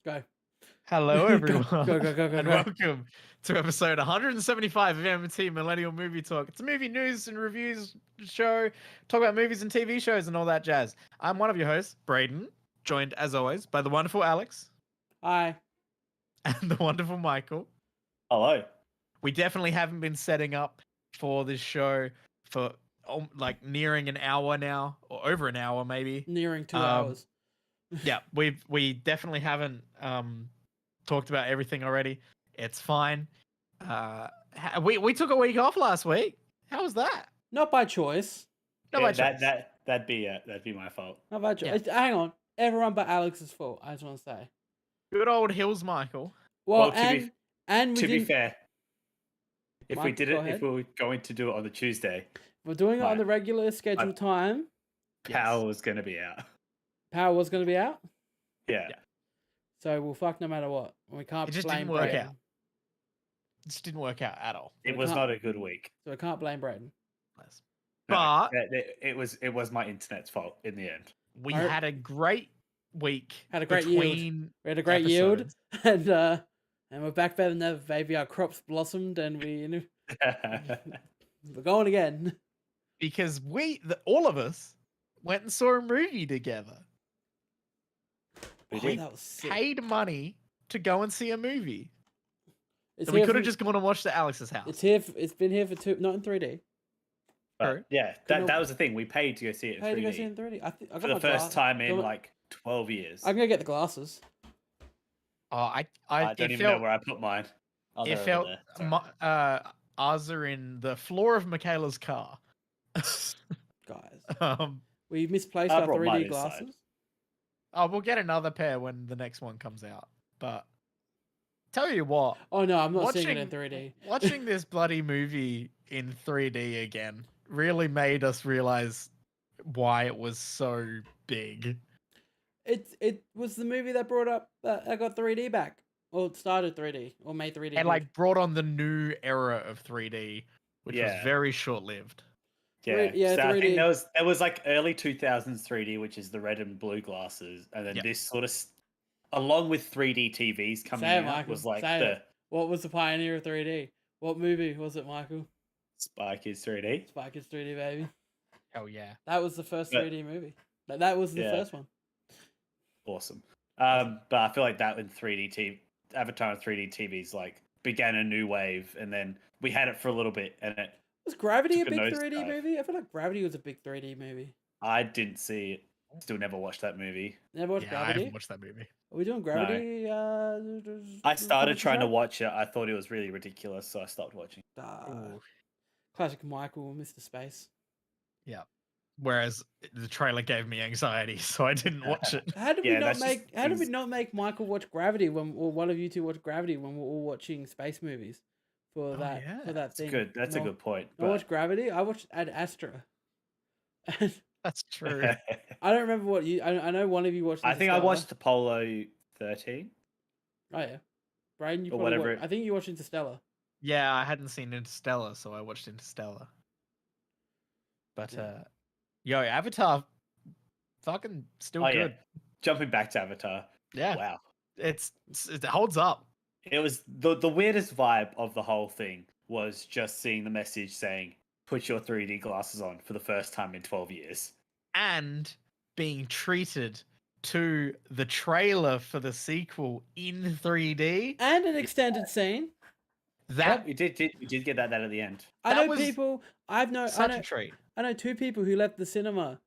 Go. Hello, everyone, Go. and welcome to episode 175 of MMT Millennial Movie Talk. It's a movie news and reviews show, talk about movies and TV shows and all that jazz. I'm one of your hosts, Brayden, joined as always by the wonderful Alex Hi. and the wonderful Michael. Hello. We definitely haven't been setting up for this show for like nearing an hour now, or over an hour maybe. Nearing 2 hours. Yeah, we definitely haven't talked about everything already. It's fine. We took a week off last week. How was that? Not by choice. Not by choice. That'd be my fault. Not by choice. Hang on. Everyone but Alex's fault, I just want to say. Good old Hills Michael. Well, to be didn't... fair, if Mike, we did go it, ahead. if we were going to do it on the Tuesday, We're doing it on the regular scheduled time. Power was going to be out. Power was going to be out. Yeah. So we'll fuck no matter what. We can't It just blame didn't work Brayden. out. It just didn't work out at all. It was not a good week. So we can't blame Brayden. But it was my internet's fault in the end. we had a great week. Had a great yield. between We had a great episodes. yield, and we're back better than ever, baby. Our crops blossomed, and we're going again. Because all of us went and saw a movie together. We That was sick. Paid money to go and see a movie. It's So we here could have for- just gone and watched at Alex's house. It's here. It's been here for not in 3D. But, yeah, that was the thing. We paid to go see it in Paid to 3D go see it in 3D. I got for my the first time in Got my- like 12 years. I'm gonna get the glasses. Oh, I don't it even felt, know where I put mine. Oh, It they're over felt there. Sorry. ours are in the floor of Michaela's car. Guys, we misplaced I our brought mine 3D inside. glasses. We'll get another pair when the next one comes out. But tell you what, Oh no, I'm not seeing it in 3D. watching this bloody movie in 3D again really made us realize why it was so big. It was the movie that brought up that I got 3D back, or it started 3D, or made 3D. And good. like brought on the new era of 3D, which was Yeah. very short-lived. Yeah, yeah, so I 3D. think there was like early 2000s 3D, which is the red and blue glasses, and then this sort of, along with 3D TVs coming Say it, out, Michael. was like Say the it. What was the pioneer of 3D? What movie was it, Michael? Spy Kids 3D. Spy Kids 3D, baby. Hell yeah. That was the first But- 3D movie. That was the Yeah. first one. Awesome. But I feel like that in 3D Avatar and 3D TVs like began a new wave, and then we had it for a little bit, and Was Gravity a Took a big 3D nosedive. movie? I feel like Gravity was a big 3D movie. I didn't see it. Still never watched that movie. Never watched Yeah, I Gravity? haven't watched that movie. Are we doing Gravity? I started trying to watch it. I thought it was really ridiculous, so I stopped watching. Ooh. Classic Michael, Mr. Space. Yeah. Whereas the trailer gave me anxiety, so I didn't watch it. How did Yeah, we not that's just make? How did we things- not make Michael watch Gravity or one of you two watch Gravity when we're all watching space movies for that yeah. for that That's thing? good. That's a No- good point. I watched Gravity. I watched Ad Astra. That's true. I don't remember what you. I know one of you watched. I think I Interstellar. watched Apollo 13. Oh yeah, Brayden, you or probably whatever I think you watched Interstellar. Yeah, I hadn't seen Interstellar, so I watched Interstellar. But Yeah. yo, Avatar, fucking still Oh, good. yeah. Jumping back to Avatar. Yeah, Wow. it holds up. It was the weirdest vibe of the whole thing was just seeing the message saying, put your 3D glasses on for the first time in 12 years. And being treated to the trailer for the sequel in 3D. And an extended scene. That we did get that at the end. I That know was people. I such a treat. know two people who left the cinema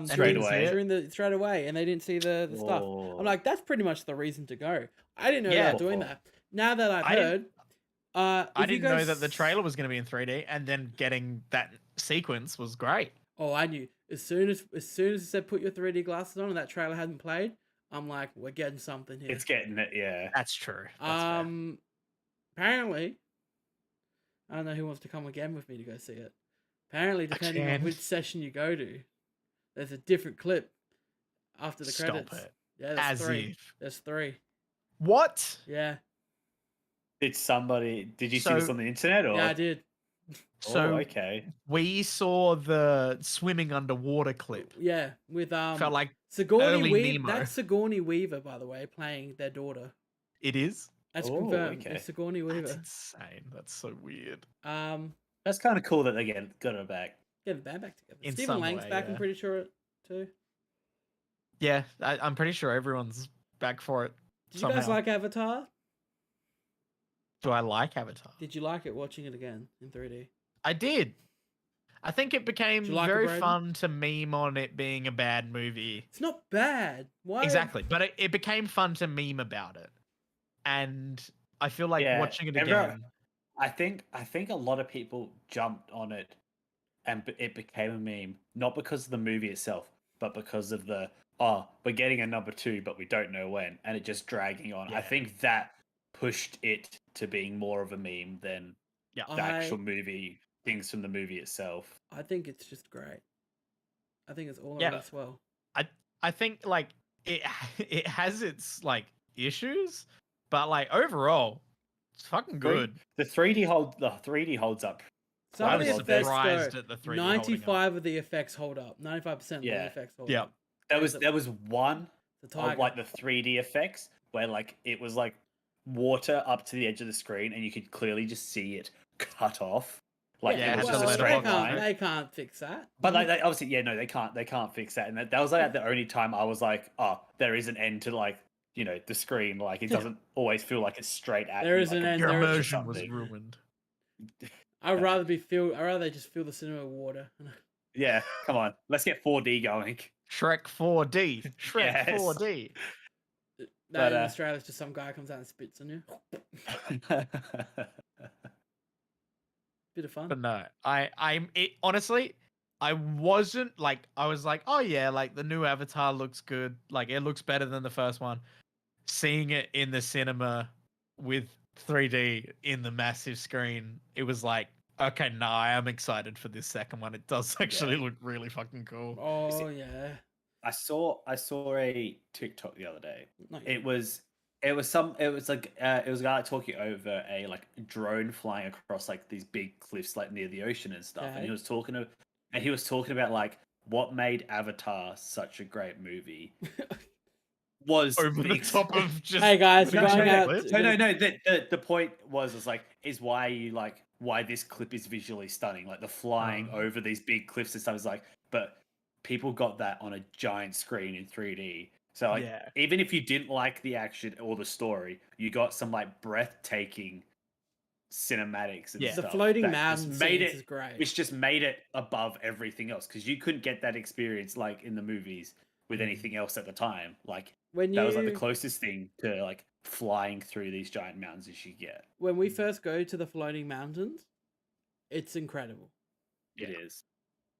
Straight away. straight away, and they didn't see the stuff. Whoa. I'm like, that's pretty much the reason to go. I didn't know they Yeah. were doing that. Now that I've I didn't- heard, I if you didn't know go that the s- trailer was going to be in 3D, and then getting that sequence was great. Oh, I knew as soon as it said put your 3D glasses on, and that trailer hadn't played. I'm like, we're getting something here. It's getting it, yeah. That's true. That's fair. Apparently, I don't know who wants to come again with me to go see it. Apparently, depending on can. which session you go to, there's a different clip after the Stop credits. it. Yeah, there's As three. if. There's three. What? Yeah, Did you see this So- on the internet or? yeah, I did. So okay. we saw the swimming underwater clip. Yeah, with Felt like Sigourney early Weaver. Nemo. That's Sigourney Weaver, by the way, playing their daughter. it is. That's Oh, confirmed. okay. It's Sigourney That's Weaver. insane. That's so weird. That's kind of cool that they got her back. Get the band back together. In Stephen some Lang's way, back. I'm yeah. pretty sure too. Yeah, I'm pretty sure everyone's back for it. Did somehow. you guys like Avatar? Do I like Avatar? Did you like it watching it again in 3D? I did. I think it became you like it, very Brayden? fun to meme on it being a bad movie. It's not bad. Why? Exactly, but it became fun to meme about it, and I feel like Yeah, watching it everyone- again. I think a lot of people jumped on it, and it became a meme not because of the movie itself, but because of the we're getting a number 2, but we don't know when, and it just dragging on. I Yeah. think that pushed it to being more of a meme than Yeah. the actual movie things from the movie itself. I think it's just great. I think it's all Yeah. around swell. I think like it it has its like issues, but like overall, it's fucking good. The 3D holds up. Some I of was the effects surprised though, at the 3D holding up. 95 of the effects hold up. 95% of the Yeah. effects hold Yeah. up. There was one The of tiger. like the 3D effects where like it was like water up to the edge of the screen and you could clearly just see it cut off. Like Yeah, it was it just had a to straight let it line. they can't fix that. But like they, obviously, yeah, no, they can't fix that. And that was like the only time I was like, oh, there is an end to like, you know, the screen. Like it doesn't always feel like it's straight at There you. is like an a end, Your there is immersion was something. ruined. I'd rather they just fill the cinema with water. Yeah, come on, let's get 4D going. Shrek 4D. Shrek Yes. 4D. That But, in Australia, it's just some guy comes out and spits on you. Bit of fun. But no, honestly, I wasn't like, I was like, oh yeah, like the new Avatar looks good. Like it looks better than the first one. Seeing it in the cinema with 3D in the massive screen, it was like, okay, nah, I am excited for this second one. It does actually look really fucking cool. Oh yeah. I saw a TikTok the other day. Not yet. It was like it was a guy talking over a like drone flying across like these big cliffs like near the ocean and stuff, and Okay. he was talking about like what made Avatar such a great movie was Over the top of just. Hey guys, No, you're going no, out. clips. no. The point was why this clip is visually stunning. Like the flying over these big cliffs and stuff is like, but people got that on a giant screen in 3D. So like, Yeah. even if you didn't like the action or the story, you got some like breathtaking cinematics and Yeah. The stuff. floating that mountain just made scenes it, is great. which just made it above everything else because you couldn't get that experience like in the movies with anything else at the time. Like When that was like the closest thing to like flying through these giant mountains as you get. when we first go to the floating mountains, it's incredible. It is.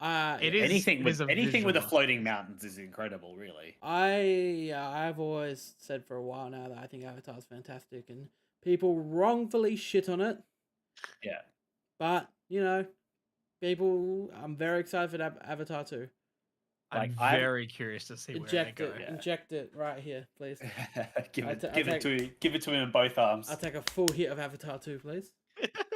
It is Anything with a anything with the visual floating mountains is incredible, really. I've always said for a while now that I think Avatar's fantastic, and people wrongfully shit on it. Yeah. But I'm very excited for Avatar 2. I'm Like, very curious to see where Inject they go. it, inject it right here, please. give I it, ta- I give it take- to give it to him in both arms. I'll take a full hit of Avatar 2, please.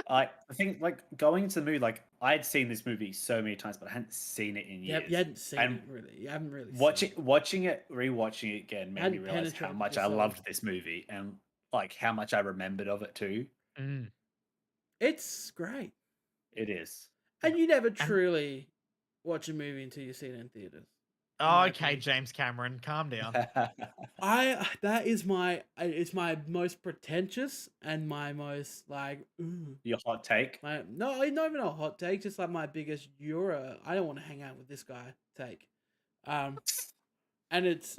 I think like going to the movie, like I had seen this movie so many times, but I hadn't seen it in years. You hadn't seen And it really. You haven't really Watching it, rewatching it again made me Hadn't realize how penetrated much your I soul. loved this movie and like how much I remembered of it too. Mm. It's great. It is. And you never truly watch a movie until you see it in theaters. Oh, my okay, opinion. James Cameron, calm down. That is it's my most pretentious and my most like Your hot take. not even a hot take, just like my biggest I don't want to hang out with this guy take. And it's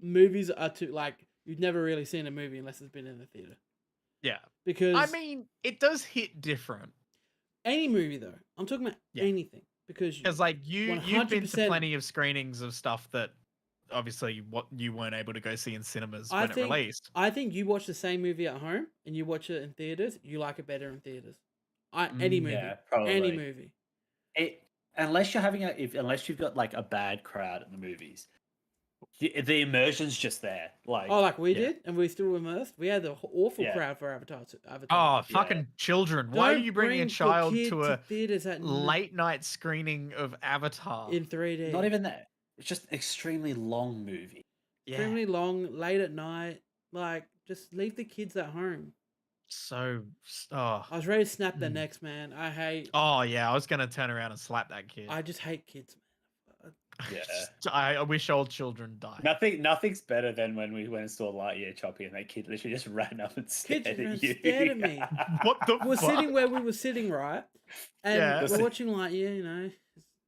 movies are too like you've never really seen a movie unless it's been in the theater. Yeah. Because I mean, it does hit different. any movie though, I'm talking about Yeah. anything because Because like you've been to 100% plenty of screenings of stuff that obviously what you weren't able to go see in cinemas I when it think- released. I think you watch the same movie at home and you watch it in theaters, you like it better in theaters. Any movie, Yeah, probably. any movie. Unless you're having unless you've got like a bad crowd at the movies, The immersion's just there. Like, Oh, like we Yeah. did, and we still immersed. We had the awful Yeah. crowd for Avatar. Oh, Avatar. fucking children! Why are Don't you bringing a bring child your kid to a theaters at late night screening of Avatar? in 3D? not even that. It's just an extremely long movie. Yeah, Extremely long, late at night. Like, just leave the kids at home. so oh I was ready to snap their Mm. necks, man. I hate. oh yeah, I was gonna turn around and slap that kid. I just hate kids, man. Yeah. I wish all children died. Nothing's better than when we went and saw Lightyear Choppy and that kid literally just ran up and stared Kids at ran you. stared at me. What the We're fuck? sitting where we were sitting, right? And Yeah. we're watching Lightyear, you know.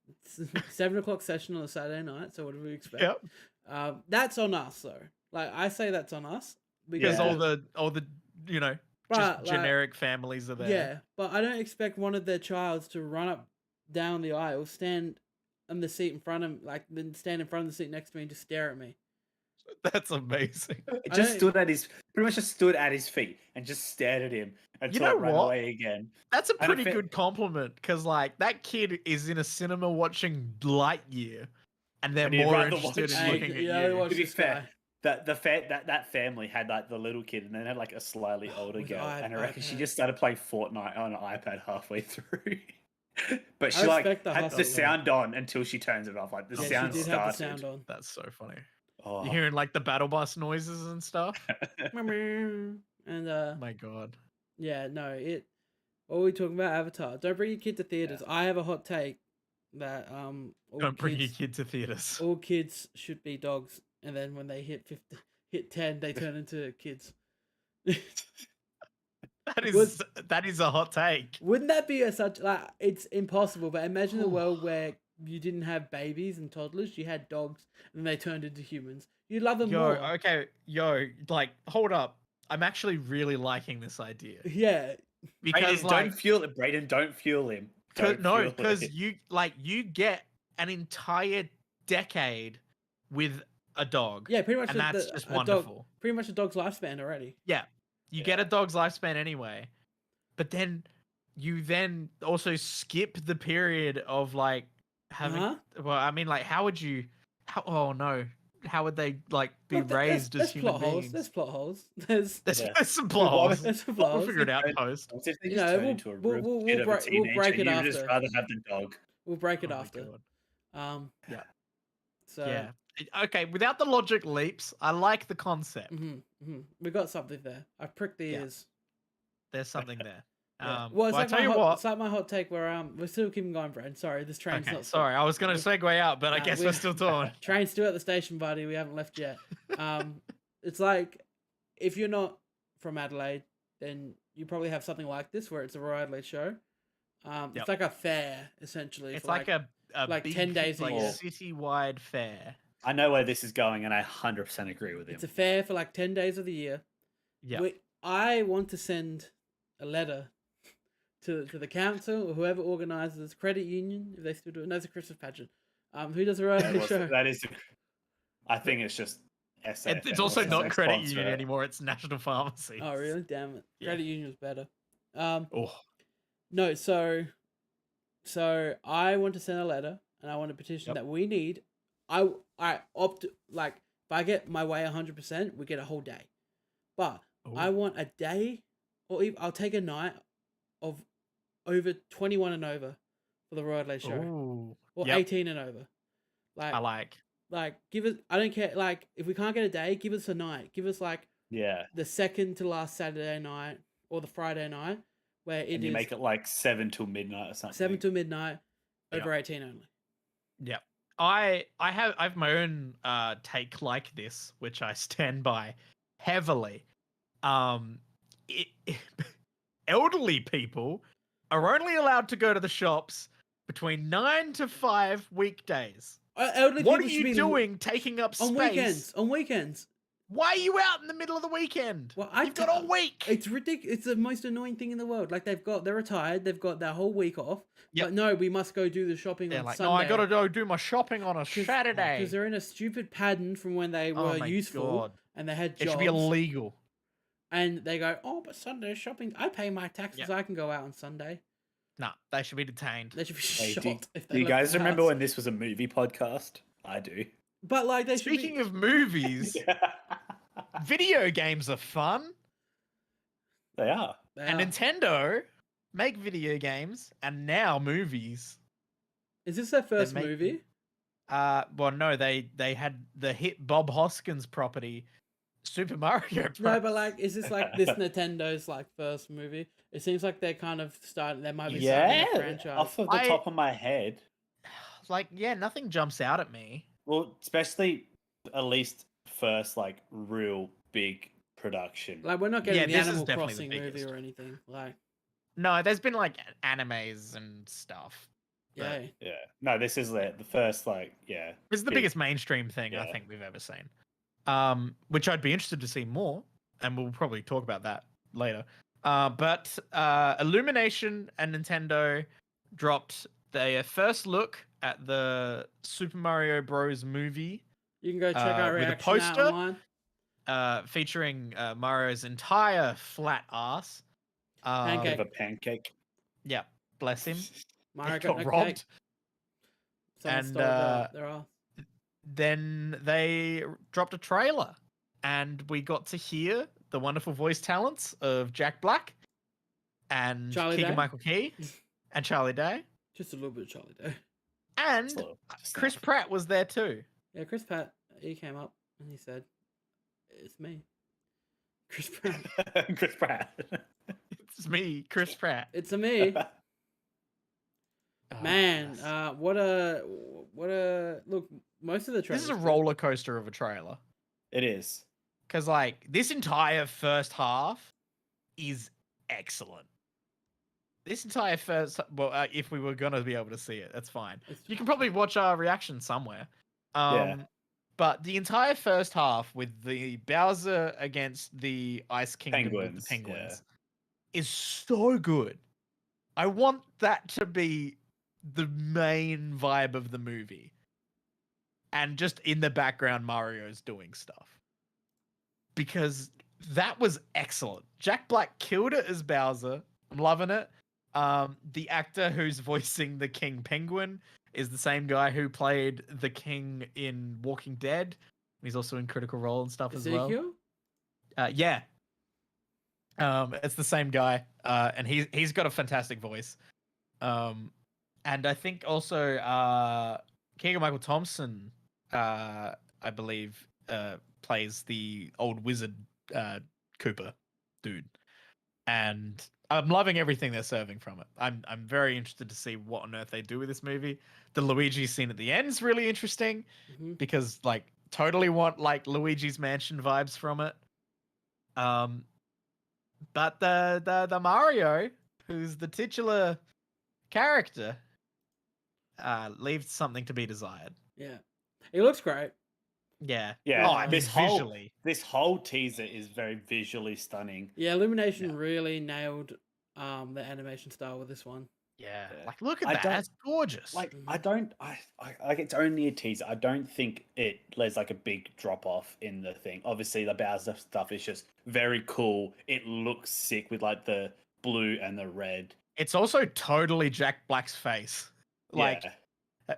It's 7 o'clock session on a Saturday night, so what do we expect? Yep. That's on us, though. Like, I say that's on us. Because Yeah. all the you know But, just like, generic families are there. Yeah, but I don't expect one of their childs to run up down the aisle, stand on the seat in front of, like, then stand in front of the seat next to me and just stare at me. That's amazing. It I just don't- pretty much just stood at his feet and just stared at him until know it ran what? away again. That's a And pretty if it- good compliment because like that kid is in a cinema watching Lightyear, and they're And he'd more rather interested in watch- Hey, looking at yeah, you. watch To be this fair, guy. that family had like the little kid and then had like a slightly older With girl, and I reckon she iPad. just started playing Fortnite on an iPad halfway through. But I she like respect the had hustle, the though. sound on until she turns it off. Like the Yeah, sound she did started. have the sound on. That's so funny. Oh. You're hearing like the battle bus noises and stuff. And My God. yeah, no, what are we talking about? Avatar. Don't bring your kid to theaters. I have a hot take that all Don't bring your kids, kid to theaters. all kids should be dogs, and then when they hit 10, they turn into kids. That is a hot take. Wouldn't that be such like it's impossible? But imagine a world where you didn't have babies and toddlers, you had dogs, and they turned into humans. You'd love them more. Okay, like hold up. I'm actually really liking this idea Yeah, because Brayden, like don't fuel it, Brayden. Don't fuel him. Don't fuel because it. you get an entire decade with a dog. yeah, pretty much. And that's just a dog, wonderful. pretty much a dog's lifespan already. Yeah. You get a dog's lifespan anyway. But then you then also skip the period of like having well, I mean like how would they like be Look, raised as human plot holes. beings? There's plot holes. There's There's Yeah. some plot holes. there's some plot We'll holes. figure it out in post. What if they You just know, turn into a real we'll kid of a break- we'll teenager break and it you'd just after. rather have the dog? We'll break it Oh my after. God. Yeah. So Yeah. Okay, without the logic leaps, I like the concept. we got something there. I pricked the Yeah. ears. There's something there. Yeah. Well, it's I like tell my you hot, what. it's like my hot take where we're still keeping going, Brad. Sorry, this train's Okay, not. sorry, I was going to segue out, but I Nah, guess we- we're still talking. Train's still at the station, buddy. We haven't left yet. It's like if you're not from Adelaide, then you probably have something like this where it's a Royal Adelaide show. Yep. It's like a fair essentially. It's for like a like big, 10 days a like year. city-wide fair. I know where this is going, and I 100% agree with him. It's a fair for like 10 days of the year. Yeah. I want to send a letter to the council or whoever organises credit union if they still do it. No, it's a Christmas pageant. Who does a Royal Adelaide show? That is. I think it's just. SAFM It's or also something not credit sponsor union it. anymore. It's National Pharmacy. Oh, really? Damn it. Yeah. Credit union was better. Oh, No, so I want to send a letter and I want a petition Yep. that we need. I opt like if I get my way 100%, we get a whole day. But I want a day, or even, I'll take a night of over 21 and over for the Royal Adelaide show, Ooh. or Yep. 18 and over. I like. Give us. I don't care. Like if we can't get a day, give us a night. Give us like Yeah. the second to last Saturday night or the Friday night, where it And you is make it like 7 till midnight or something. 7 till midnight, Yeah. over 18 only. Yeah. I have my own take like this, which I stand by heavily. Elderly people are only allowed to go to the shops between 9 to 5 weekdays. Elderly What are people should you be doing taking up space? on weekends? Why are you out in the middle of the weekend? Well, You've got a week. It's ridiculous. It's the most annoying thing in the world. Like they're retired. They've got their whole week off. Yep. But no, we must go do the shopping They're on like, Sunday. no, I gotta go do my shopping on a Saturday. Because they're in a stupid pattern from when they Oh were my useful God. and they had It jobs. should be illegal. And they go, oh, but Sunday shopping. I pay my taxes. Yep. I can go out on Sunday. Nah, they should be detained. They should be Hey, shot. do if they you left guys the remember house. when this was a movie podcast? I do. But like they should be. Speaking of movies, video games are fun, They are. and Nintendo make video games and now movies. Is this their first making- movie? Well, no, they had the hit Bob Hoskins property, Super Mario Bros. No, but like, is this like this Nintendo's like first movie? It seems like they're kind of starting. They might be starting a franchise. Off of the top of my head. Like, yeah, nothing jumps out at me. Well, especially at least first like real big production. Like we're not getting Yeah, the this is Animal definitely the Crossing movie biggest. or anything. Like, No, there's been like animes and stuff. yeah. Yeah. No, this is the first like This is the big- biggest mainstream thing I yeah. think we've ever seen. Which I'd be interested to see more, and we'll probably talk about that later. But Illumination and Nintendo dropped their first look at the Super Mario Bros. Movie, You can go check our with a reaction poster? online. featuring Mario's entire flat ass. Pancake. Bit of a pancake. Yeah, bless him. Mario He got got no robbed. cake. Someone And, stole their ass. Then they dropped a trailer, and we got to hear the wonderful voice talents of Jack Black and Charlie Day? Keegan-Michael Key and Charlie Day, Just a little bit of Charlie Day. and Just Chris enough. Pratt was there too. Yeah, Chris Pratt. He came up and he said, "It's me, Chris Pratt. Chris Pratt. It's me, Chris Pratt. It's a me." Oh, Man, yes. what a look. Most of the This trailers. is a roller coaster of a trailer. It is. Because, like, this entire first half is excellent. This entire first... Well, if we were going to be able to see it, that's fine. You can probably watch our reaction somewhere. Yeah. But the entire first half with the Bowser against the Ice Kingdom with Penguins, the penguins is so good. I want that to be the main vibe of the movie. And just in the background, Mario's doing stuff. Because that was excellent. Jack Black killed it as Bowser. I'm loving it. The actor who's voicing the King Penguin is the same guy who played the King in Walking Dead. He's also in Critical Role and stuff as well. Ezekiel? Yeah. It's the same guy. And he's got a fantastic voice. And I think also Keegan-Michael Thompson, I believe, plays the old wizard Koopa dude. And I'm loving everything they're serving from it. I'm very interested to see what on earth they do with this movie. The Luigi scene at the end is really interesting Mhm. because, like, totally want like Luigi's Mansion vibes from it. But the Mario, who's the titular character, leaves something to be desired. Yeah, it looks great. Yeah. Yeah, Oh, I mean, this whole- visually. This whole teaser is very visually stunning. Yeah, Illumination really nailed the animation style with this one. Yeah. Yeah. Like, look at I that. don't- That's gorgeous. Like Mhm. I like it's only a teaser. I don't think there's like a big drop off in the thing. Obviously, the Bowser stuff is just very cool. It looks sick with like the blue and the red. it's also totally Jack Black's face. Like, yeah.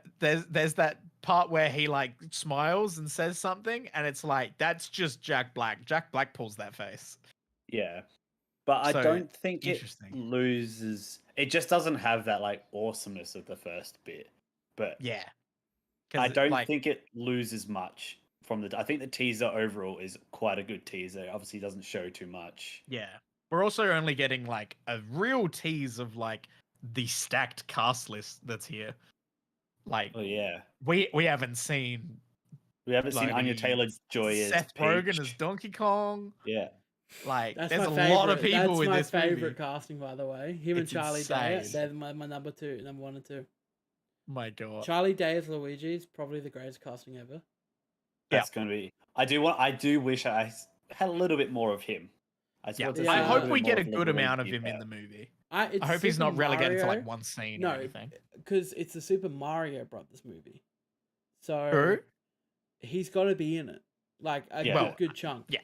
there's that part where he like smiles and says something, and it's like that's just Jack Black. Jack Black pulls that face. Yeah. But I So, don't think it interesting. loses. It just doesn't have that like awesomeness of the first bit. But Yeah. 'Cause I don't like, think it loses much from the. I think the teaser overall is quite a good teaser. Obviously, it doesn't show too much. Yeah. We're also only getting like a real tease of like the stacked cast list that's here. Like Oh yeah, we haven't seen we haven't seen Anya bloody Taylor Joy as Seth Rogen Peach. as Donkey Kong. Yeah, Like That's there's a my lot of favorite. people That's with my this favorite movie. casting, by the way. Him and It's Charlie Day. insane. They're my number one and two. My God. Charlie Day as Luigi is probably the greatest casting ever. that's going to be. I do wish I had a little bit more of him. I just Yeah. want to Yeah, see I a I hope little we bit get a more good amount of Luigi him in out. the movie. It's I hope he's Super not relegated to Mario. like one scene No, or anything. because it's a Super Mario Brothers movie. So True. he's got to be in it, like a Yeah. good, Well, good chunk. yeah.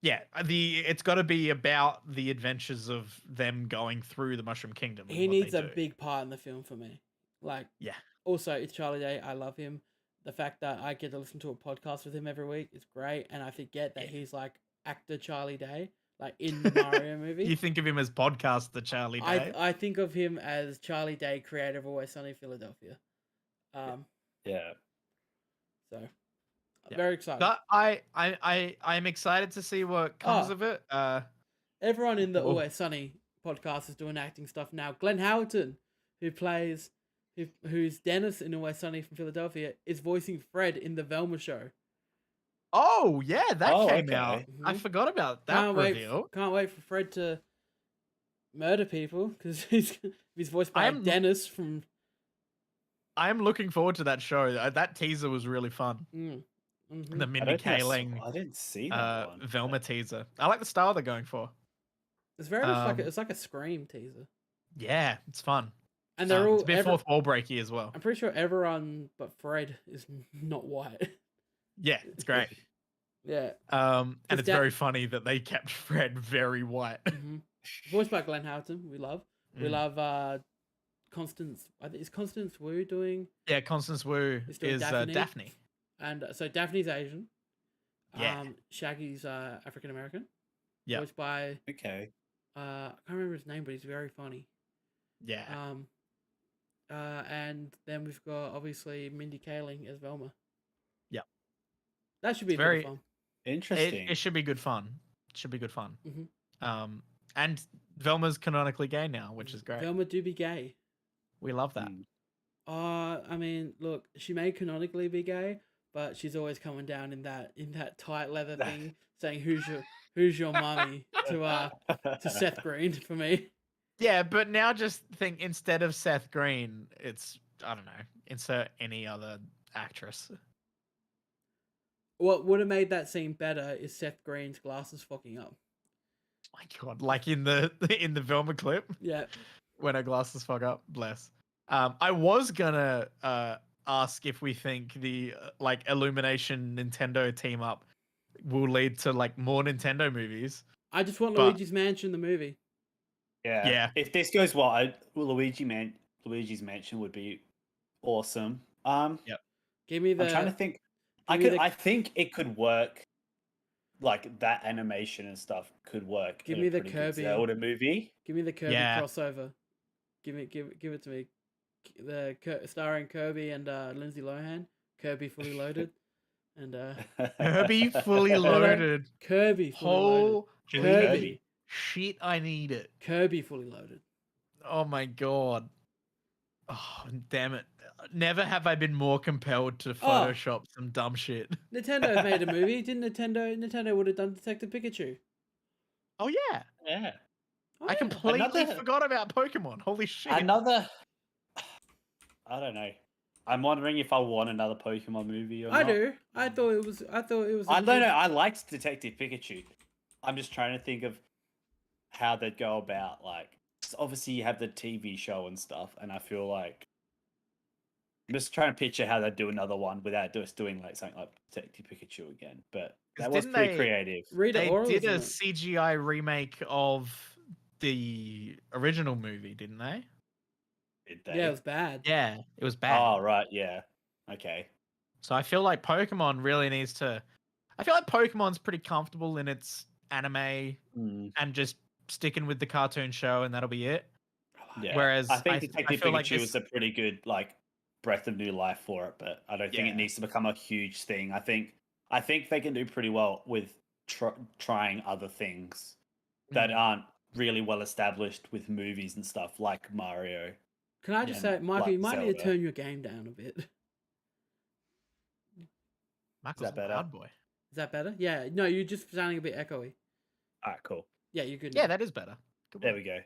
Yeah, it's got to be about the adventures of them going through the Mushroom Kingdom. and He what they needs a do. big part in the film for me. Like, Yeah. Also, it's Charlie Day. I love him, the fact that I get to listen to a podcast with him every week is great, and I forget that he's like actor Charlie Day, like in the Mario movie. You think of him as podcaster Charlie Day? I think of him as Charlie Day, creator of Always Sunny in Philadelphia. Yeah. So Yeah. very excited. But I'm excited to see what comes of it. Everyone in the Well- Always Sunny podcast is doing acting stuff now. Glenn Howerton, who's Dennis in Always Sunny from Philadelphia, is voicing Fred in the Velma show. Oh yeah, that came okay. out. I Mhm. forgot about that Can't reveal. wait for Fred to murder people because he's voiced by I'm- Dennis from. I'm looking forward to that show. That teaser was really fun. Mhm. The Mindy Kaling I didn't see that one. Velma teaser. I like the style they're going for. It's very much Um, it's like a Scream teaser, Yeah, it's fun. and they're all. It's a bit fourth wall breaky as well. I'm pretty sure everyone but Fred is not white. Yeah, it's great. Yeah. And It's it's very funny that they kept Fred very white. hmm Voiced by Glenn Howerton, we love. We Mm. love Constance. I think is Constance Wu doing, Yeah, Constance Wu It's doing is Daphne. Daphne. and so Daphne's Asian. Yeah. Shaggy's African American. Yeah. Voiced by Okay. I can't remember his name, but he's very funny. Yeah. And then we've got obviously Mindy Kaling as Velma. Yep. That should be It's a bit of very- fun. Interesting. It should be good fun. It should be good fun. Mhm. And Velma's canonically gay now, which is great. Velma do be gay. We love that. Mm. I mean, look, she may canonically be gay, but she's always coming down in that tight leather thing, saying who's your mommy to Seth Green for me. Yeah, but now just think instead of Seth Green, it's I don't know, insert any other actress. What would have made that scene better is Seth Green's glasses fucking up. My God, like in the Velma clip Yeah. when her glasses fuck up. Bless. I was gonna ask if we think the like Illumination Nintendo team up will lead to like more Nintendo movies. I just want But- Luigi's Mansion the movie. Yeah. Yeah. If this goes well, Luigi's Mansion would be awesome. Give me the I'm trying to think. I think it could work. Like that animation and stuff could work. Give in me a the pretty good Kirby. Zelda movie. Give me the Kirby Yeah. crossover. Give it to me. Starring Kirby and Lindsay Lohan. Kirby fully loaded. And Kirby fully loaded. Kirby fully loaded. Holy Kirby. shit! I need it. Kirby fully loaded. Oh my God. Oh damn it! Never have I been more compelled to Photoshop some dumb shit. Nintendo made a movie. Didn't Nintendo would have done Detective Pikachu. Oh yeah, Yeah. Oh, I yeah. completely Another- forgot about Pokemon. Holy shit! Another. I don't know. I'm wondering if I want another Pokemon movie or not. I do. I thought it was. I don't know. I liked Detective Pikachu. I'm just trying to think of how they'd go about like. 'Cause obviously, you have the TV show and stuff, and I feel like I'm just trying to picture how they'd do another one without just doing like something like Detective Pikachu again. But 'Cause that was didn't pretty they- creative. Rita They Ora did a was in it. CGI remake of the original movie, didn't they? Did they? Yeah, it was bad. Yeah, it was bad. Oh right, yeah. Okay. So I feel like Pokemon really needs to. I feel like Pokemon's pretty comfortable in its anime Mm, and just sticking with the cartoon show, and that'll be it. yeah. Whereas I think I Detective feel Pikachu like this- was a pretty good like breath of new life for it, but I don't think Yeah. it needs to become a huge thing. I think they can do pretty well with trying other things that Mm. aren't really well established with movies and stuff like Mario. Can I just Yeah, say, Michael, like you might need to Zelda. turn your game down a bit. Michael's that a better? loud boy. Is that better? Yeah. No, you're just sounding a bit echoey. All right, cool. Yeah, you're good. Yeah, now. that is better. Good There boy. we go.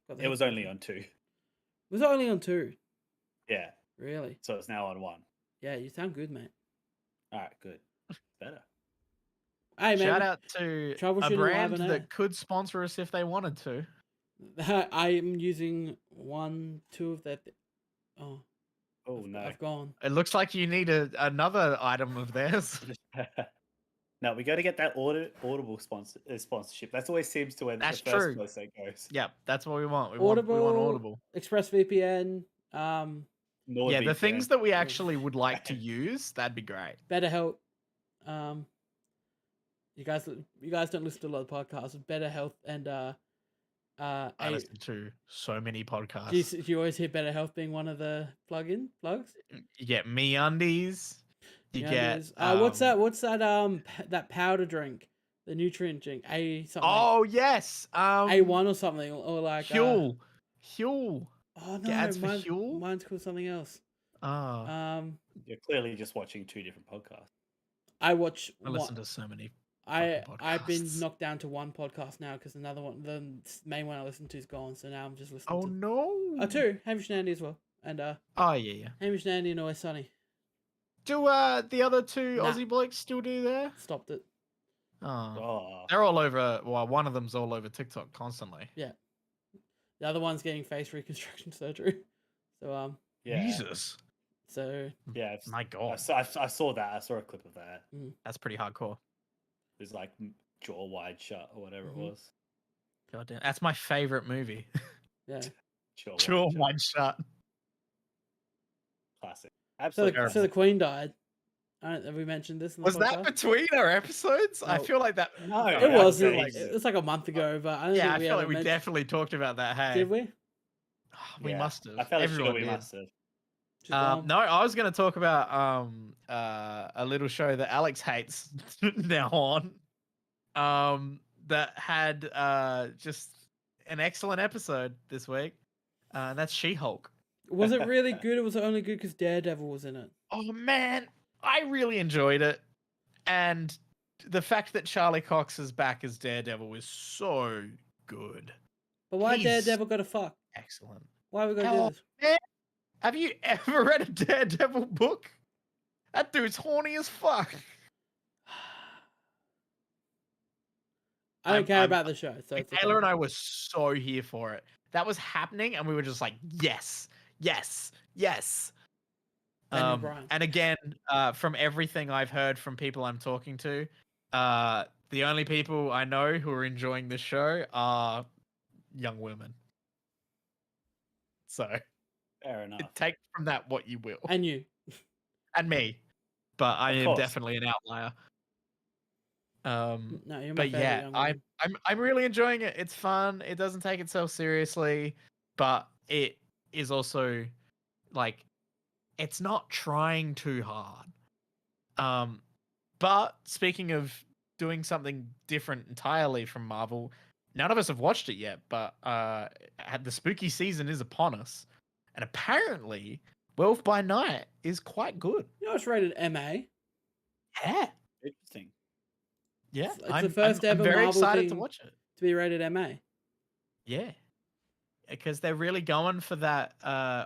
Got the It was headphones only in. on 2. Was it only on 2? Yeah, Really? so it's now on 1. Yeah, you sound good, mate. All right, good. Better. Hey, man. Shout out to a troubleshooting live brand on air. that could sponsor us if they wanted to. I am using 1, 2 of that. Oh, Oh no. I've gone. It looks like you need another item of theirs. No, we got to get that Audible sponsorship. That always seems to where the That's first true. place that goes. Yep, that's what we want. We Audible, want Audible. ExpressVPN. Nor Yeah, the BJ. things that we actually would like to use, that'd be great. BetterHelp. You guys don't listen to a lot of podcasts. BetterHelp and I listen to so many do podcasts. you always hear BetterHelp being one of the plugs? You get MeUndies. You get what's that that powder drink, the nutrient drink, A something. Oh yes, A1 or something, or like Huel. Oh Get no, ads for Huel? mine's called something else. You're clearly just watching 2 different podcasts. I watch. I listen to so many. I've been podcasts. knocked down to one podcast now because another one, the main one I listen to, is gone. So now I'm just listening Oh to no. 2, Hamish and Andy as well, and Oh yeah. Hamish and Andy and Always Sunny. Do the other 2 Nah. Aussie blokes still do there? Stopped it. Oh. Oh, They're all over. Well, one of them's all over TikTok constantly. Yeah. The other one's getting face reconstruction surgery. So yeah. Jesus. So Yeah. My God. I saw that. I saw a clip of that. That's pretty hardcore. It was like jaw wide shut or whatever it was. God damn. That's my favorite movie. yeah. Jaw wide shut. Classic. So Absolutely. the Queen died. Have we mentioned this? In the Was that podcast? between our episodes? I No. feel like that. No, It yeah, was okay. like it was like a month ago, but I don't Yeah, think I we feel like ever we mentioned. definitely talked about that. Hey, Did we? We Yeah. must have. I felt Everyone we did. must have. Just No, I was going to talk about a little show that Alex hates now on. That had just an excellent episode this week. And that's She-Hulk. Was it really good? Or was it only good because Daredevil was in it? Oh man, I really enjoyed it. And the fact that Charlie Cox is back as Daredevil is so good. But why He's Daredevil got to fuck? Excellent. Why we gotta Oh, do this? man, have you ever read a Daredevil book? That dude's horny as fuck. I don't care about the show, so it's Taylor and I were so here for it. That was happening, and we were just like, yes, yes, yes. Daniel Bryan. And again, from everything I've heard from people I'm talking to, the only people I know who are enjoying this show are young women. So Fair enough. take from that what you will. And you. And me. But I Of am course. definitely an outlier. No, you're my But favorite yeah, young I'm woman. I'm really enjoying it. It's fun. It doesn't take itself seriously, but it is also like it's not trying too hard. But speaking of doing something different entirely from Marvel, none of us have watched it yet, but the spooky season is upon us, and apparently, Werewolf by Night is quite good. You know it's rated MA. Yeah, Interesting. yeah. It's the first ever I'm very Marvel excited to thing watch it. to be rated MA. Yeah, because they're really going for that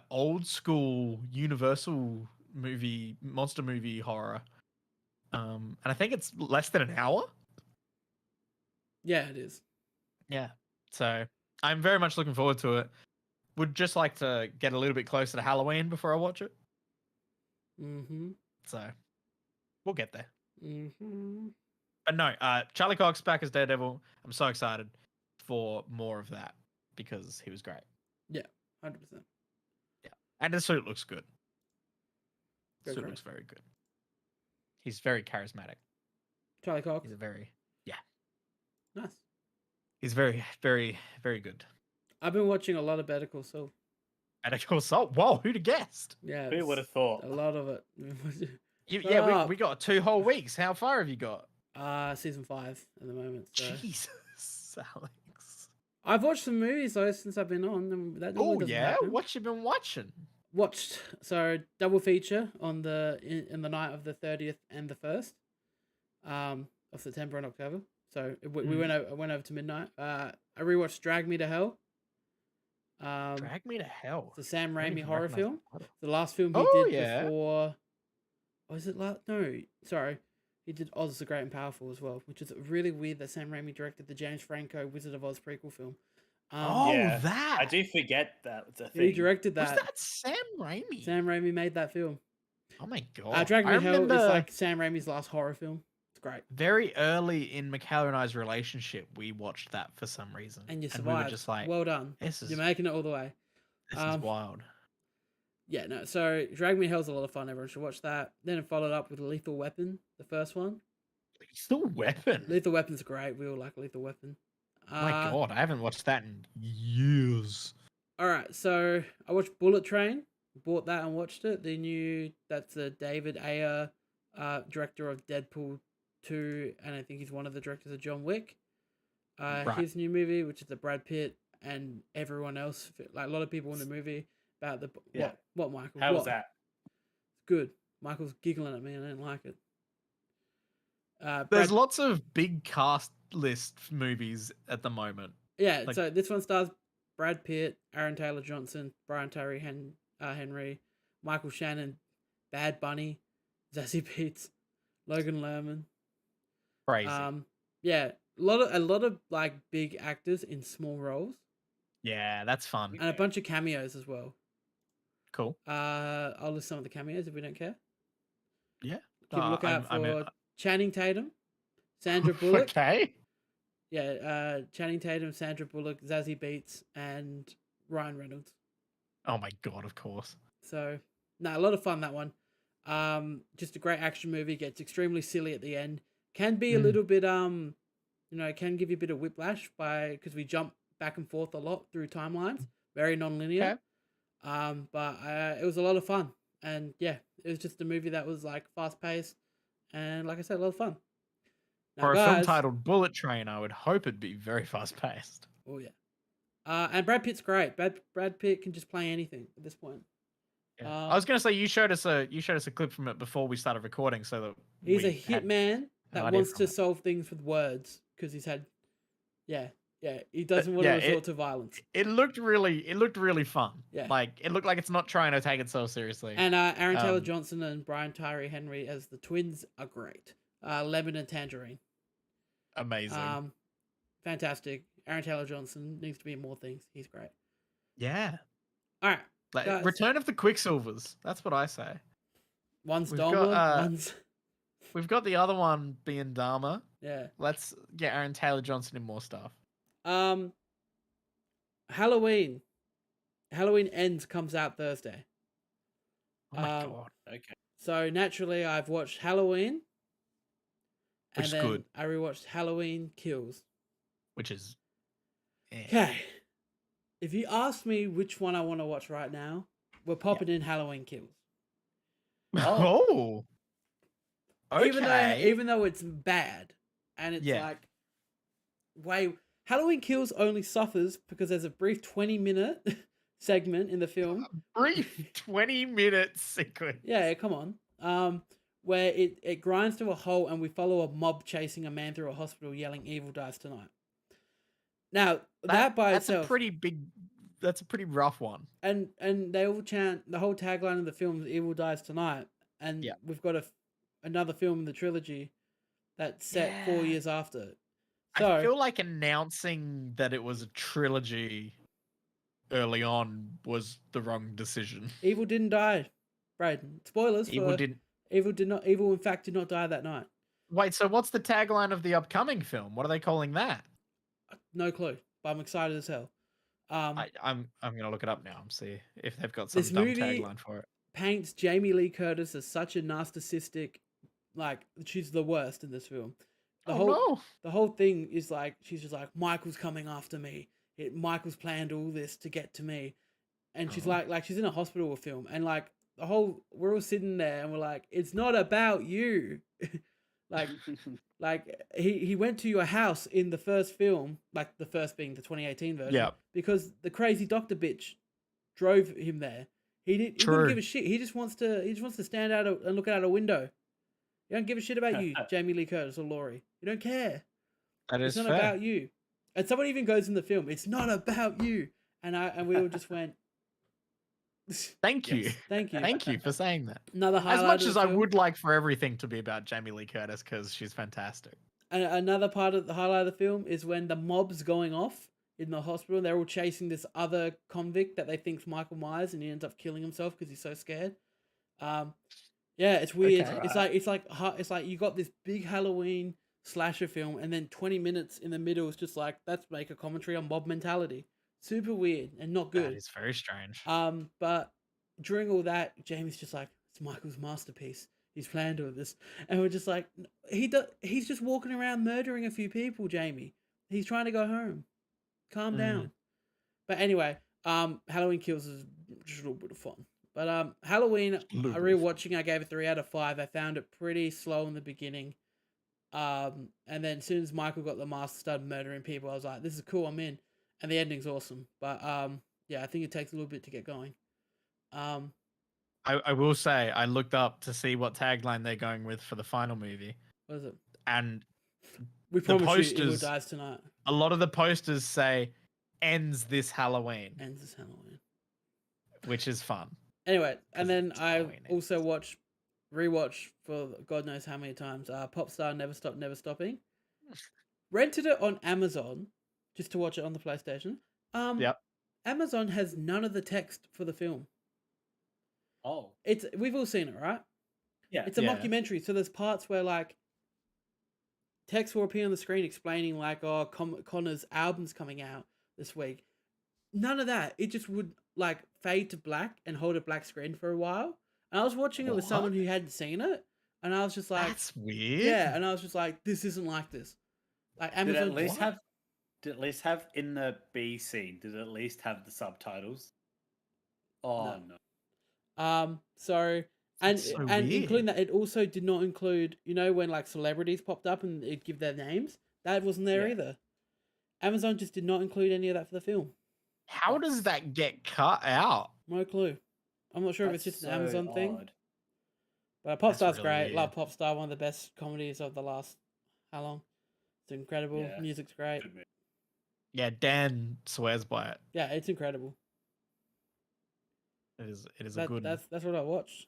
old school Universal movie, monster movie horror. And I think it's less than an hour. Yeah, it is. Yeah. So I'm very much looking forward to it. Would just like to get a little bit closer to Halloween before I watch it. Mm-hmm. So we'll get there. Mm-hmm. But no, Charlie Cox back as Daredevil. I'm so excited for more of that because he was great. 100%. Yeah. And the suit looks good. The Good suit for looks very good. He's very charismatic. Charlie Cox. He's a very, Nice. he's very, very, very good. I've been watching a lot of Better Call Saul. Better Call Saul. Whoa, who'd have guessed? Yeah. Who would have thought? A lot of it. Yeah, we got 2 whole weeks. How far have you got? Season 5 at the moment. So. Jesus, Alex. I've watched some movies though since I've been on. And that normally Oh doesn't yeah, happen. what you been watching? Watched double feature on in the night of the 30th and the 1st of September and October. So we went over to midnight. I rewatched Drag Me to Hell. Drag Me to Hell. It's a Sam I don't Raimi even horror recognize film. that title. The last film he Oh, did yeah. before. Was it last? No, sorry. He did Oz the Great and Powerful as well, which is really weird that Sam Raimi directed the James Franco Wizard of Oz prequel film. Yeah, that. I do forget that was a He thing. directed Was that. that Sam Raimi? Sam Raimi made that film. Oh my god. Drag Me I to Hell is remember like Sam Raimi's last horror film. It's great. very early in Michaela and I's relationship, we watched that for some reason. And you we were survived. just like, Well done. this is You're making it all the way. wild. Yeah, no. So Drag Me Hell's a lot of fun. Everyone should watch that. Then it followed up with Lethal Weapon, the first one. Lethal Weapon. Lethal Weapon's great. We all like Lethal Weapon. My God, I haven't watched that in years. All right, so I watched Bullet Train. Bought that and watched it. That's the David Ayer, director of Deadpool 2, and I think he's one of the directors of John Wick. Right. His new movie, which is the Brad Pitt and everyone else, like a lot of people in the movie about the Yeah. what Michael? How was What? that? Good. Michael's giggling at me. I didn't like it. There's Brad, lots of big cast list movies at the moment. yeah. like- So this one stars Brad Pitt, Aaron Taylor Johnson, Brian Tyree Henry, Michael Shannon, Bad Bunny, Zazie Beetz, Logan Lerman. Crazy. Yeah, a lot of like big actors in small roles, Yeah, that's fun. and a bunch of cameos as well. Cool. I'll list some of the cameos if we don't care. Yeah. Keep a lookout I'm for Channing Tatum, Sandra Bullock. Okay. Yeah, Channing Tatum, Sandra Bullock, Zazie Beetz, and Ryan Reynolds. Oh my God, of course. So, a lot of fun, that one. Just a great action movie. Gets extremely silly at the end. Can be a little bit, can give you a bit of whiplash because we jump back and forth a lot through timelines. Very non-linear. Okay. But it was a lot of fun. And yeah, it was just a movie that was like fast-paced. And like I said, a lot of fun. Now, For a film guys- titled Bullet Train, I would hope it'd be very fast paced. Oh yeah. And Brad Pitt's great. Brad Pitt can just play anything at this point. Yeah. I was gonna say you showed us a clip from it before we started recording, so that He's we a had hitman that idea wants from to it. solve things with words because he's had, he doesn't want yeah, to resort to violence. It looked really fun. Yeah. Like it looked like it's not trying to take itself seriously. And Aaron Taylor Johnson and Brian Tyree Henry as the twins are great. Lemon and Tangerine. Amazing. Fantastic. Aaron Taylor Johnson needs to be in more things. He's great. Yeah. All right. Like, guys. Return of the Quicksilvers. That's what I say. One's We've Dharma, got, one's We've got the other one being Dharma. yeah. Let's get Aaron Taylor Johnson in more stuff. Halloween Ends comes out Thursday. Oh my God. Okay. So naturally, I've watched Halloween, Which and is then good. I rewatched Halloween Kills. Which is Okay, if you ask me which one I want to watch right now, we're popping in Halloween Kills. Oh. Okay. Even though it's bad, and it's like Halloween Kills only suffers because there's a brief 20-minute segment in the film. Brief 20-minute sequence. Yeah, come on. Where it grinds to a halt and we follow a mob chasing a man through a hospital yelling "Evil dies tonight." Now that by that's itself, that's a pretty rough one. and they all chant the whole tagline of the film is "Evil dies tonight," and we've got another film in the trilogy that's set 4 years after it. So I feel like announcing that it was a trilogy early on was the wrong decision. Evil didn't die, Brayden. Spoilers. Evil didn't. Evil in fact did not die that night. Wait, so what's the tagline of the upcoming film? What are they calling that? No clue, but I'm excited as hell. I'm gonna look it up now and see if they've got some This dumb movie tagline for it. paints Jamie Lee Curtis as such a narcissistic, like she's the worst in this film. The whole thing is like she's just like Michael's coming after me. Michael's planned all this to get to me, and she's like she's in a hospital film, and like we're all sitting there and we're like, it's not about you. like he went to your house in the first film, like the first being the 2018 version, because the crazy doctor bitch drove him there. He didn't give a shit. He just wants to stand out and look out a window. He don't give a shit about you, Jamie Lee Curtis or Laurie. You don't care. It's not about you. And someone even goes in the film, it's not about you. And we all just went, Thank you. Thank you. Thank you for saying that. Another highlight. As much as I would like for everything to be about Jamie Lee Curtis because she's fantastic. And another part of the highlight of the film is when the mob's going off in the hospital. They're all chasing this other convict that they think's Michael Myers, and he ends up killing himself because he's so scared. Yeah, it's weird. Okay. It's like you got this big Halloween slasher film, and then 20 minutes in the middle is just like, let's make a commentary on mob mentality. Super weird and not good. That is very strange. But during all that, Jamie's just like, it's Michael's masterpiece. He's planned all this, and we're just like, he's just walking around murdering a few people. Jamie, he's trying to go home. Calm down. But anyway, Halloween Kills is just a little bit of fun. But Halloween, rewatching, I gave it 3 out of 5. I found it pretty slow in the beginning. And then as soon as Michael got the mask, started murdering people, I was like, this is cool, I'm in. And the ending's awesome. But yeah, I think it takes a little bit to get going. I will say, I looked up to see what tagline they're going with for the final movie. What is it? And we the promise you Evil posters, dies tonight. a lot of the posters say, ends this Halloween. Ends this Halloween. Which is fun. Anyway, and then I Halloween also rewatch for God knows how many times, Popstar Never Stop Never Stopping. Rented it on Amazon just to watch it on the PlayStation. Yep. Amazon has none of the text for the film. Oh. We've all seen it, right? Yeah. It's a mockumentary, so there's parts where like text will appear on the screen explaining like, oh, Connor's album's coming out this week. None of that. It just would like fade to black and hold a black screen for a while. And I was watching it with someone who hadn't seen it, and I was just like, that's weird. Yeah, and I was just like, this isn't like this. Like Amazon. Did it at least have in the B scene? Did it at least have the subtitles? Oh no. So and so and weird. including that, it also did not include, you know, when like celebrities popped up and it'd give their names. That wasn't there either. Amazon just did not include any of that for the film. How does that get cut out? No clue. I'm not sure if it's just an Amazon thing. Odd. But Popstar's really great. weird. Love Popstar, one of the best comedies of the last how long? It's incredible. Yeah. Music's great. Good movie. Yeah, Dan swears by it. Yeah, it's incredible. It is a good. That's what I watched.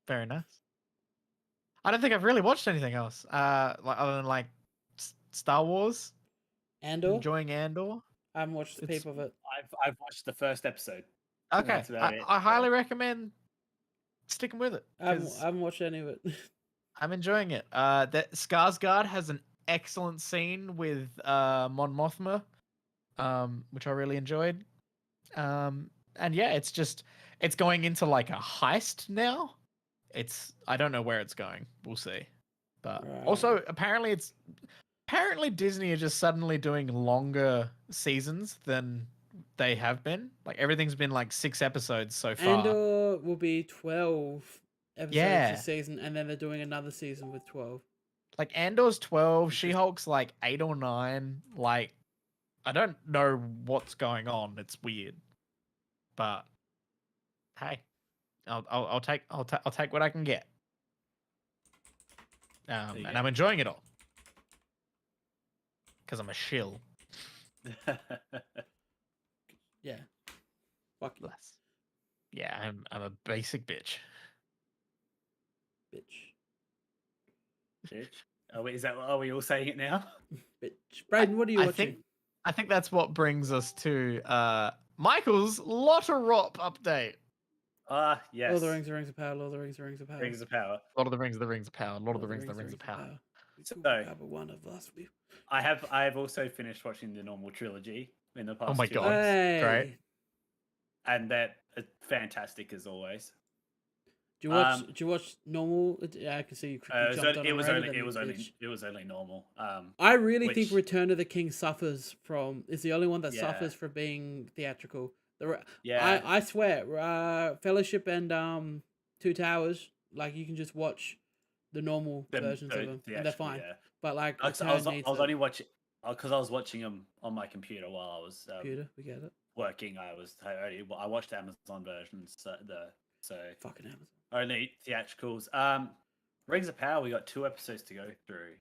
Very nice. I don't think I've really watched anything else. Like other than like Star Wars. Andor? Enjoying Andor. I haven't watched a peep of it. I've watched the first episode. Okay, That's about it. I highly recommend sticking with it. I 'cause haven't watched any of it. I'm enjoying it. That Skarsgård has an excellent scene with Mon Mothma, which I really enjoyed. And yeah, it's going into like a heist now. I don't know where it's going. We'll see. But also apparently Disney are just suddenly doing longer seasons than they have been. Like everything's been like 6 episodes so far. Andor will be 12 episodes this season, and then they're doing another season with 12. Like Andor's 12, She-Hulk's like 8 or 9. Like I don't know what's going on. It's weird. But hey, I'll take what I can get. And I'm enjoying it all because I'm a shill. Yeah. Fuck you. Less. Yeah, I'm a basic bitch. Bitch. Are we all saying it now? Bitch. Brayden, what are you watching? I think that's what brings us to Michael's LOTR update. Yes. Lord of the Rings, the Rings of Power, Lord of the Rings, the Rings of Power. Rings of Power. Lord of the Rings, the Rings of Power. Lord of the Rings, the Rings of Power. So, One of us. I have also finished watching the normal trilogy in the past. Oh my 2 God. months, Hey. Great. and they're fantastic as always. Do you watch normal? Yeah, I can see you. It was only normal. I really think which- Return of the King suffers from. Is the only one that suffers for being theatrical. I swear, Fellowship and Two Towers, like you can just watch the normal versions of them, and they're fine. Yeah. But like, I was only watching because I was watching them on my computer while I was computer. We get it. working. I watched the Amazon versions. So Fucking Amazon. only theatricals. Rings of Power. We got 2 episodes to go through.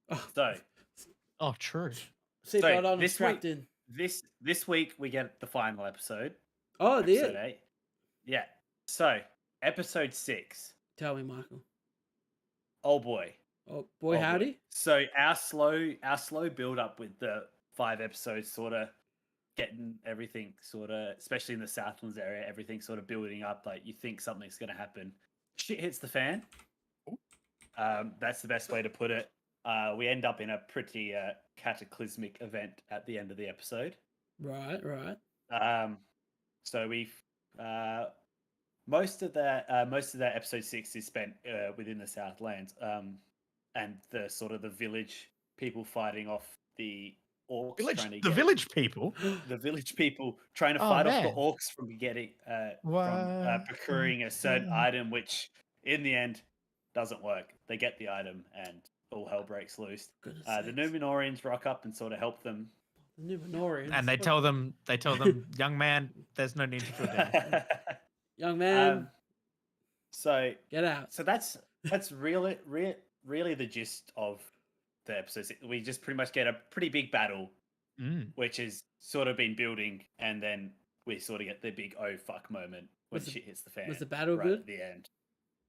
Oh, Oh, true. seatbelt on, this strapped week- in. This week we get the final episode. Oh, Episode dear. 8. Yeah. So episode 6. Tell me, Michael. Oh boy. Oh boy, howdy. So our slow build up with the 5 episodes, sort of getting everything especially in the Southlands area, everything sort of building up. Like you think something's going to happen, shit hits the fan. That's the best way to put it. We end up in a pretty cataclysmic event at the end of the episode. Right. So we Most of that episode 6 is spent within the Southlands, and the sort of the village people fighting off the orcs, trying to The get village people. the village people trying to Oh, fight off the man. orcs from getting from What? procuring a certain item, which in the end doesn't work. They get the item and all hell breaks loose. Goodness The sakes. Numenorians rock up and sort of help them. The Numenorians. And they tell them, young man, there's no need to feel down. Young man, So get out. So that's really the gist of the episodes. We just pretty much get a pretty big battle, which has sort of been building, and then we sort of get the big oh fuck moment when shit hits the fan. Was the battle right good? At the end?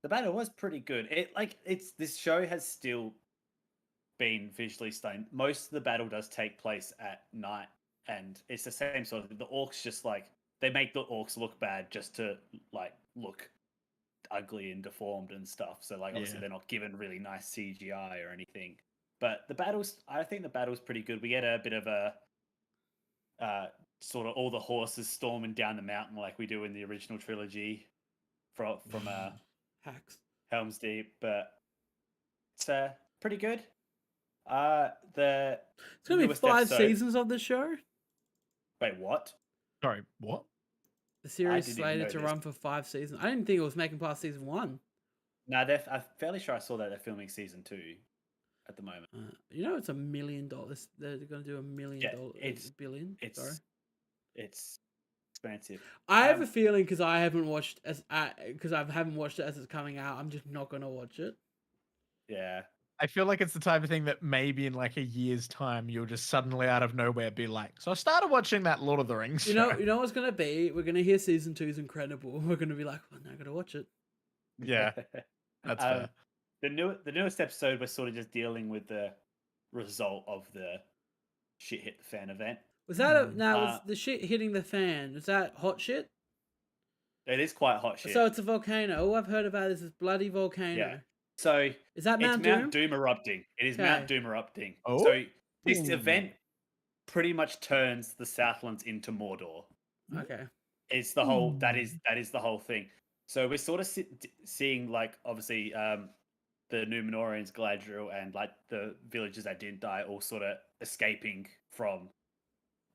The battle was pretty good. This show has still been visually stunning. Most of the battle does take place at night, and it's the same sort of. The orcs just they make the orcs look bad just to look ugly and deformed and stuff. So obviously they're not given really nice CGI or anything. But I think the battle's pretty good. We get a bit of a sort of all the horses storming down the mountain like we do in the original trilogy from Hacks. Helm's Deep, but it's pretty good. It's gonna be 5 seasons of the show. Wait, what? Sorry, what? The series slated to run for 5 seasons. I didn't think it was making past season 1. No, I'm fairly sure I saw that they're filming season 2 at the moment. It's $1 million. They're going to do $1 million. Billion. It's expensive. I have a feeling because I haven't watched it as it's coming out. I'm just not going to watch it. Yeah. I feel like it's the type of thing that maybe in a year's time you'll just suddenly out of nowhere be like, so I started watching that Lord of the Rings show. You know what's gonna be? We're gonna hear season 2 is incredible. We're gonna be like, well, now I gotta watch it. Yeah, that's fair. The newest episode, we're sort of just dealing with the result of the shit hit the fan event. Was that was the shit hitting the fan? Was that hot shit? It is quite hot shit. So it's a volcano. All I've heard about is this bloody volcano. Yeah. So is that Mount Doom erupting? It is Mount Doom erupting. Oh? So this event pretty much turns the Southlands into Mordor. Okay. It's the whole that is the whole thing. So we're sort of seeing obviously the Numenorians, Galadriel, and the villagers that didn't die all sort of escaping from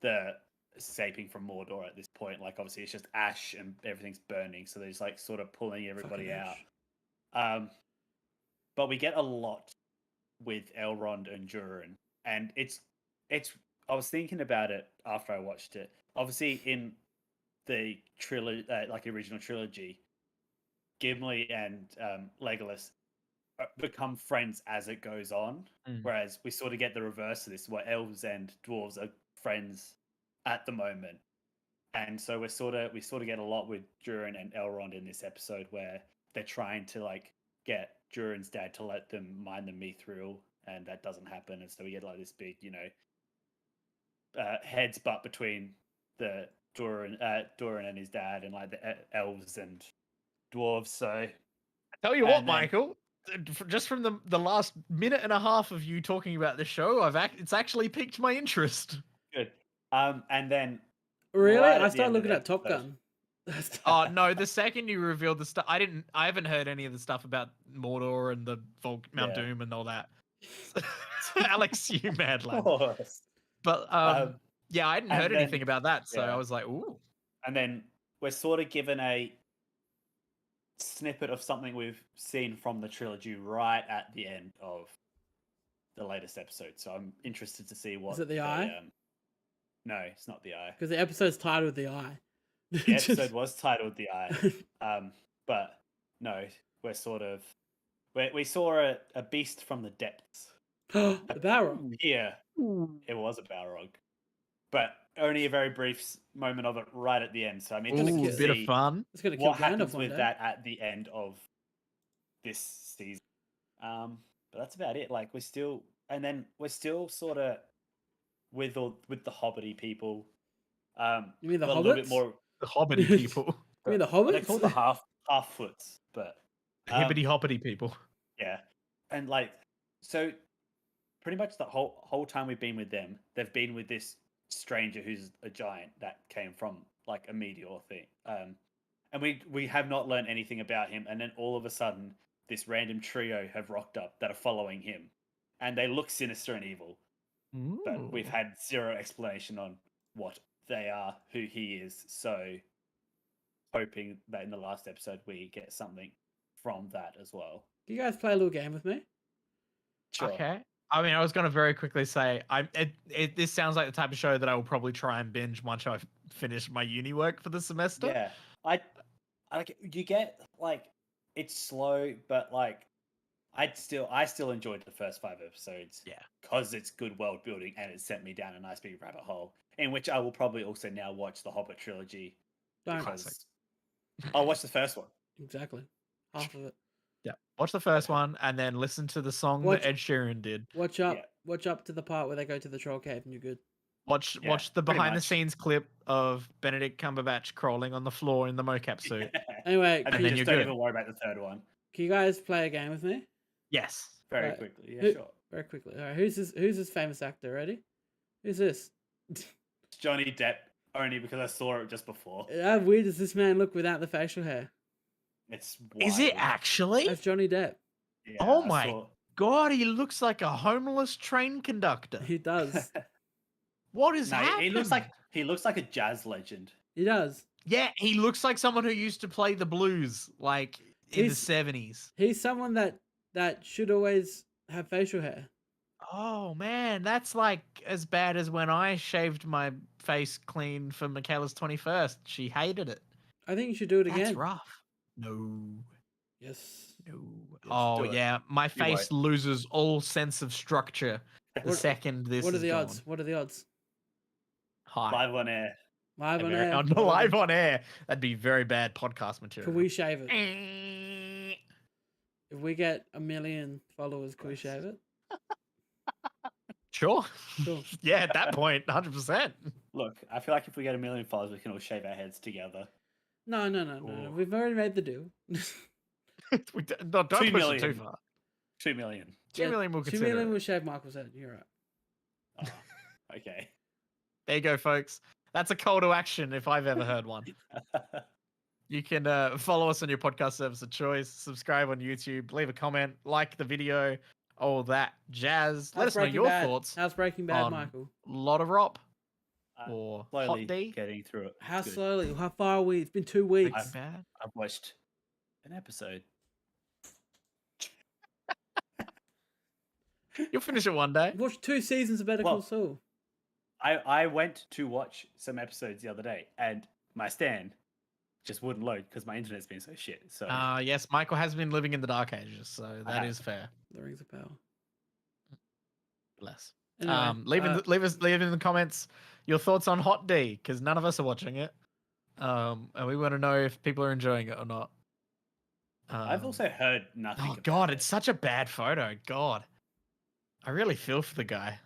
Mordor at this point. Obviously it's just ash and everything's burning, so they're just sort of pulling everybody out. But we get a lot with Elrond and Durin, and it's. I was thinking about it after I watched it. Obviously, in the trilogy, original trilogy, Gimli and Legolas become friends as it goes on, whereas we sort of get the reverse of this, where elves and dwarves are friends at the moment, and so we sort of get a lot with Durin and Elrond in this episode, where they're trying to get Durin's dad to let them mine the mithril, and that doesn't happen, and so we get this big, heads butt between the Durin and his dad, and the elves and dwarves. So I tell you what, Michael, just from the last minute and a half of you talking about the show, it's actually piqued my interest. Good. And then really, I started looking at Top Gun. Oh no! The second you revealed the stuff, I haven't heard any of the stuff about Mordor and the Mount Doom and all that. Alex, you mad lad. But I hadn't heard anything about that, so I was like, ooh. And then we're sort of given a snippet of something we've seen from the trilogy right at the end of the latest episode. So I'm interested to see what. Is it the eye? No, it's not the eye. Because the episode's titled The Eye. The episode was titled The Eye. But no, we're sort of we saw a beast from the depths. The Balrog. Yeah, it was a Balrog, but only a very brief moment of it right at the end. So I'm interested to bit see of fun. It's gonna what happens with that at the end of this season. But that's about it. We're still sort of with the Hobbity people. You mean the a Hobbits? little bit more the Hobbity people. You mean the Hobbits? They call the half-foots, but hibbity hoppity people. Yeah, and so pretty much the whole time we've been with them, they've been with this stranger who's a giant that came from a meteor thing. and we have not learned anything about him. And then all of a sudden, this random trio have rocked up that are following him, and they look sinister and evil. But we've Ooh. had zero explanation on what they are, who he is. So, hoping that in the last episode we get something from that as well. Can you guys play a little game with me? Sure. Okay. I mean, I was going to very quickly say, this sounds like the type of show that I will probably try and binge once I've finished my uni work for the semester. Yeah, I like you get like it's slow, but like I still enjoyed the first 5 episodes. Yeah. Because it's good world building and it sent me down a nice big rabbit hole, in which I will probably also now watch the Hobbit trilogy. Don't. Classic. I'll watch the first one. Exactly. Half of it. Yeah. Watch the first one and then listen to the song Watch- that Ed Sheeran did. Watch up. Yeah. Watch up to the part where they go to the troll cave and you're good. Watch Yeah, watch the pretty behind the much. scenes clip of Benedict Cumberbatch crawling on the floor in the mocap suit. Anyway, And And then then just you're don't good. even worry about the third one. can you guys play a game with me? Yes. Very Right. quickly. Yeah, Who- sure. Very quickly. All right, who's this famous actor? Ready? Who's this? It's Johnny Depp, only because I saw it just before. How weird does this man look without the facial hair? It's Is it wild. actually? That's Johnny Depp. Yeah, Oh I my saw- God, he looks like a homeless train conductor. He does. What is No, happening? he looks like a jazz legend. He does. Yeah, he looks like someone who used to play the blues, like in He's- the 70s. He's someone that should always have facial hair. Oh man, that's like as bad as when I shaved my face clean for Michaela's 21st. She hated it. I think you should do it That's again. rough. No. Yes. No. Yes, Oh do it. yeah, my You face loses all sense of structure the What- second this What are is the gone. odds? What are the odds? High. Live on air. Live on Very- air. on live on air. That'd be very bad podcast material. Can we shave it? Eh. If we get 1 million followers, can we shave it? Sure. Sure. Yeah, at that point, 100%. Look, I feel like if we get 1 million followers, we can all shave our heads together. No. Ooh. We've already made the deal. Don't 2 push it too million. far. 2 million. 2 million will 2 consider million it. will shave Michael's head. You're right. Oh, okay. There you go, folks. That's a call to action if I've ever heard one. You can follow us on your podcast service of choice, subscribe on YouTube, leave a comment, like the video, all that jazz. Let How's us know Breaking your Bad? thoughts. How's Breaking Bad, on- Michael? Lot of Rop I'm or slowly Hot D. getting through it. How It's good. slowly? How far are we? It's been 2 weeks. Breaking Bad. I've watched an episode. You'll finish it one day. I've watched 2 seasons of Better Call Well, Saul. I went to watch some episodes the other day, and my stand just wouldn't load because my internet's been so shit. So Yes, Michael has been living in the dark ages, so that have. is fair. The Rings of Power. Bless. Anyway, Leave in the comments your thoughts on Hot D, because none of us are watching it. And we want to know if people are enjoying it or not. I've also heard nothing. Oh about God, it. it's such a bad photo. God, I really feel for the guy.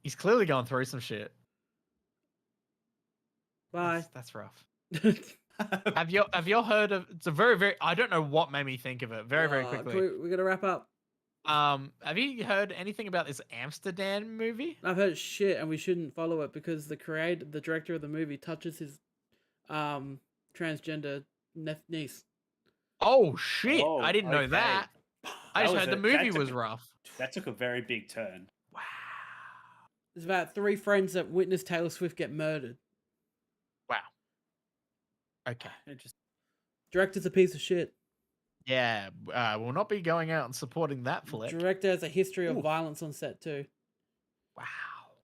He's clearly going through some shit. Bye. That's rough. Have you heard of? It's a very. I don't know what made me think of it. Very quickly. We're gonna wrap up. Have you heard anything about this Amsterdam movie? I've heard shit, and we shouldn't follow it because the director of the movie touches his transgender niece. Oh shit! Oh, I didn't know okay. that. I That just was heard the a- movie that was took- rough. That took a very big turn. Wow. It's about 3 friends that witnessed Taylor Swift get murdered. Wow. Okay. It just Director's a piece of shit. Yeah, we'll not be going out and supporting that flick. Director has a history of Ooh. violence on set too. Wow.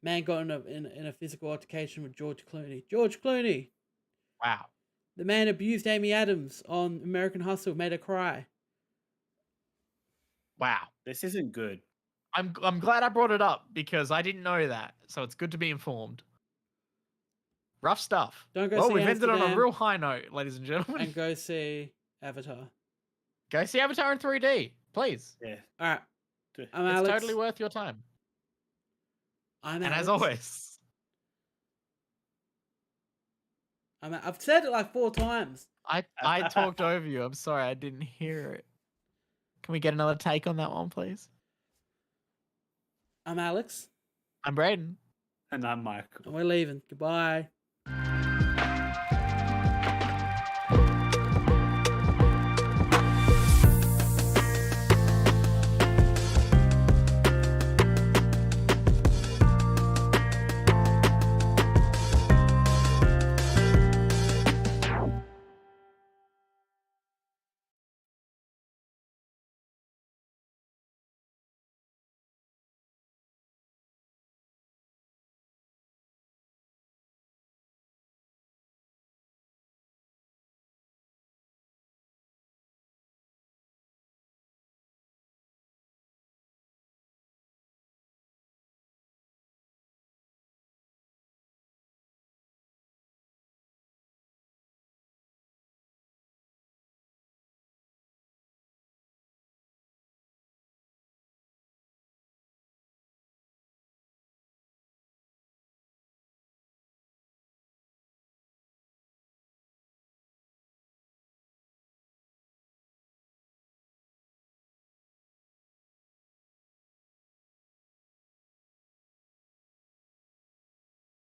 Man got in a physical altercation with George Clooney. George Clooney. Wow. The man abused Amy Adams on American Hustle, made her cry. Wow. this isn't good. I'm glad I brought it up because I didn't know that. So it's good to be informed. Rough stuff. Don't go Well, see we've ended on a Amsterdam real high note, ladies and gentlemen. and go see Avatar. Go see Avatar in 3D, please. Yeah. All right, Do- I'm It's Alex. totally worth your time. I'm And Alex. as always, I've said it like 4 times. I talked over you. I'm sorry, I didn't hear it. Can we get another take on that one, please? I'm Alex, I'm Brayden. And I'm Michael. and we're leaving. Goodbye.